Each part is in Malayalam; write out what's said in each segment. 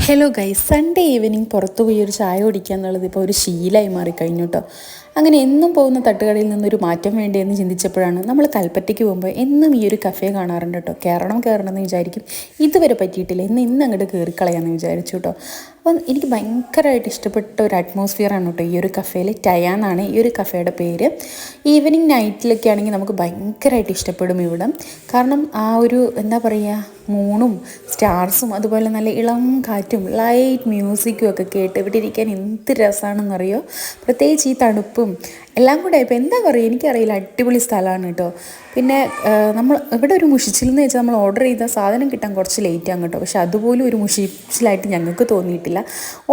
ഹലോ ഗൈസ്, സൺഡേ ഈവനിങ് പുറത്തു പോയി ഒരു ചായ കുടിക്കുക എന്നുള്ളത് ഇപ്പോൾ ഒരു ശീലമായി മാറിക്കഴിഞ്ഞു കേട്ടോ. അങ്ങനെ എന്നും പോകുന്ന തട്ടുകടയിൽ നിന്നൊരു മാറ്റം വേണ്ടി എന്ന് ചിന്തിച്ചപ്പോഴാണ് നമ്മൾ കൽപ്പറ്റയ്ക്ക് പോകുമ്പോൾ എന്നും ഈ ഒരു കഫേ കാണാറുണ്ട് കേട്ടോ. കയറണം എന്ന് വിചാരിക്കും, ഇതുവരെ പറ്റിയിട്ടില്ല, ഇന്ന് അങ്ങോട്ട് കയറിക്കളയാമെന്ന് വിചാരിച്ചു കേട്ടോ. അപ്പം എനിക്ക് ഭയങ്കരമായിട്ട് ഇഷ്ടപ്പെട്ട ഒരു അറ്റ്മോസ്ഫിയറാണ് കേട്ടോ ഈ ഒരു കഫേയിൽ. ടയാന്നാണ് ഈ ഒരു കഫേയുടെ പേര്. ഈവനിങ് നൈറ്റിലൊക്കെ ആണെങ്കിൽ നമുക്ക് ഭയങ്കരമായിട്ട് ഇഷ്ടപ്പെടും ഇവിടം. കാരണം ആ ഒരു എന്താ പറയുക, മൂണും സ്റ്റാർസും അതുപോലെ നല്ല ഇളം കാറ്റും ലൈറ്റ് മ്യൂസിക്കും ഒക്കെ കേട്ട് ഇവിടെ ഇരിക്കാൻ എന്ത് രസമാണെന്നറിയോ. പ്രത്യേകിച്ച് ഈ തണുപ്പും എല്ലാം കൂടെ ഇപ്പോൾ എന്താ പറയുക എനിക്കറിയില്ല, അടിപൊളി സ്ഥലമാണ് കേട്ടോ. പിന്നെ നമ്മൾ ഇവിടെ ഒരു മുഷിച്ചിലെന്ന് വെച്ചാൽ നമ്മൾ ഓർഡർ ചെയ്ത സാധനം കിട്ടാൻ കുറച്ച് ലേറ്റാകും കേട്ടോ. പക്ഷെ അതുപോലും ഒരു മുഷിച്ചിലായിട്ട് ഞങ്ങൾക്ക് തോന്നിയിട്ടില്ല.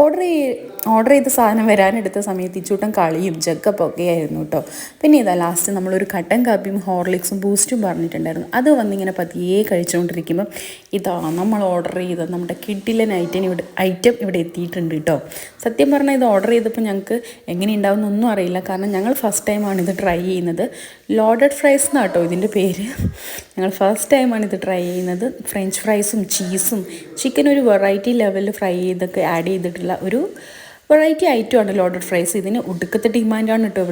ഓർഡർ ചെയ്ത സാധനം വരാനെടുത്ത സമയത്ത് ഇച്ചൂട്ടം കളിയും ജഗ്ഗപ്പൊക്കെ ആയിരുന്നു കേട്ടോ. പിന്നെ ഇതാ ലാസ്റ്റ് നമ്മളൊരു കട്ടൻ കാപ്പിയും ഹോർലിക്സും ബൂസ്റ്റും പറഞ്ഞിട്ടുണ്ടായിരുന്നു. അത് വന്നിങ്ങനെ പതിയെ കഴിച്ചുകൊണ്ടിരിക്കുമ്പം ഇതാ നമ്മൾ ഓർഡർ ചെയ്ത നമ്മുടെ കിഡിലൻ ഐറ്റം ഇവിടെ എത്തിയിട്ടുണ്ട് കേട്ടോ. സത്യം പറഞ്ഞാൽ ഇത് ഓർഡർ ചെയ്തപ്പോൾ ഞങ്ങൾക്ക് എങ്ങനെ ഉണ്ടാവുമെന്നൊന്നും അറിയില്ല. കാരണം ഞങ്ങൾ ഫസ്റ്റ് ടൈമാണ് ഇത് ട്രൈ ചെയ്യുന്നത്. ലോഡഡ് ഫ്രൈസ് എന്നാണ് കേട്ടോ ഇതിൻ്റെ പേര്. ഞങ്ങൾ ഫസ്റ്റ് ടൈമാണ് ഇത് ട്രൈ ചെയ്യുന്നത്. ഫ്രഞ്ച് ഫ്രൈസും ചീസും ചിക്കൻ ഒരു വെറൈറ്റി ലെവലിൽ ഫ്രൈ ചെയ്തൊക്കെ ആഡ് ചെയ്തിട്ടുള്ള ഒരു വെറൈറ്റി ഐറ്റമാണ് ലോഡഡ് ഫ്രൈസ്. ഇതിന് ഒടുക്കത്തെ ഡിമാൻഡാണ് കേട്ടോ.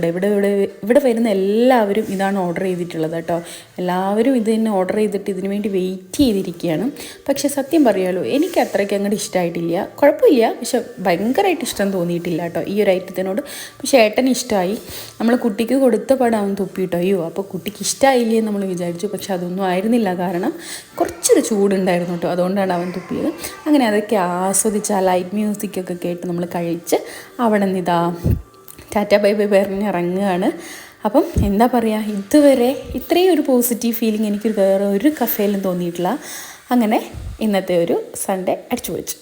ഇവിടെ വരുന്ന എല്ലാവരും ഇതാണ് ഓർഡർ ചെയ്തിട്ടുള്ളത് കേട്ടോ. എല്ലാവരും ഇത് തന്നെ ഓർഡർ ചെയ്തിട്ട് ഇതിന് വേണ്ടി വെയിറ്റ് ചെയ്തിരിക്കുകയാണ്. പക്ഷേ സത്യം പറയാലോ, എനിക്ക് അത്രയ്ക്ക് അങ്ങോട്ട് ഇഷ്ടമായിട്ടില്ല. കുഴപ്പമില്ല, പക്ഷെ ഭയങ്കരമായിട്ട് ഇഷ്ടം തോന്നിയിട്ടില്ല കേട്ടോ ഈ ഒരു ഐറ്റത്തിനോട്. പക്ഷേ ഏട്ടന് ഇഷ്ടമായി. നമ്മൾ കുട്ടിക്ക് കൊടുത്ത പടം തുപ്പിയിട്ടോ. അയ്യോ, അപ്പോൾ കുട്ടിക്ക് ഇഷ്ടമായില്ലേ നമ്മൾ വിചാരിച്ചു. പക്ഷെ അതൊന്നും ആയിരുന്നില്ല. കാരണം കുറച്ചൊരു ചൂടുണ്ടായിരുന്നു കേട്ടോ, അതുകൊണ്ടാണ് അവൻ തുപ്പിയത്. അങ്ങനെ അതൊക്കെ ആസ്വദിച്ച് ആ ലൈറ്റ് മ്യൂസിക്കൊക്കെ കേട്ട് നമ്മൾ കഴിച്ച് അവിടെ നിന്ന് ഇതാ ടാറ്റ ബൈ ബൈ പറഞ്ഞ് ഇറങ്ങുകയാണ്. അപ്പം എന്താ പറയുക, ഇതുവരെ ഇത്രയും ഒരു പോസിറ്റീവ് ഫീലിംഗ് എനിക്ക് വേറെ ഒരു കഫേയിലും തോന്നിയിട്ടില്ല. അങ്ങനെ ഇന്നത്തെ ഒരു സൺഡേ അടിച്ചു പൊളിച്ചു.